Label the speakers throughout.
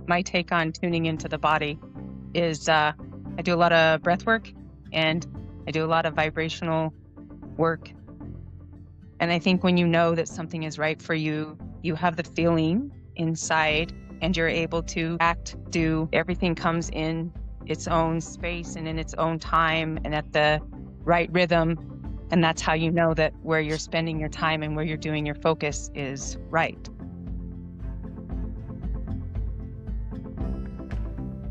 Speaker 1: my take on tuning into the body is I do a lot of breath work and I do a lot of vibrational work. And I think when you know that something is right for you, you have the feeling inside and you're able to act, do everything comes in its own space and in its own time and at the right rhythm. And that's how you know that where you're spending your time and where you're doing your focus is right.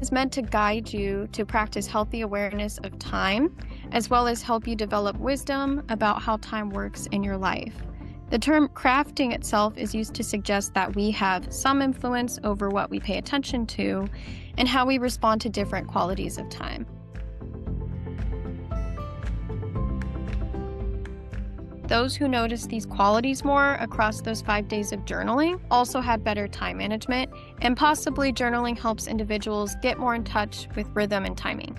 Speaker 2: It's meant to guide you to practice healthy awareness of time, as well as help you develop wisdom about how time works in your life. The term crafting itself is used to suggest that we have some influence over what we pay attention to and how we respond to different qualities of time. Those who noticed these qualities more across those 5 days of journaling also had better time management, and possibly journaling helps individuals get more in touch with rhythm and timing.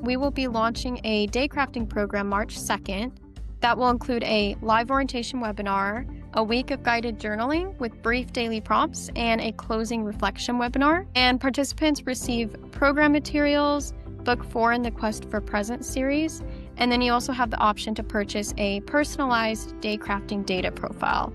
Speaker 2: We will be launching a day crafting program March 2nd that will include a live orientation webinar, a week of guided journaling with brief daily prompts, and a closing reflection webinar. And participants receive program materials, Book 4 in the Quest for Present series, and then you also have the option to purchase a personalized day crafting data profile.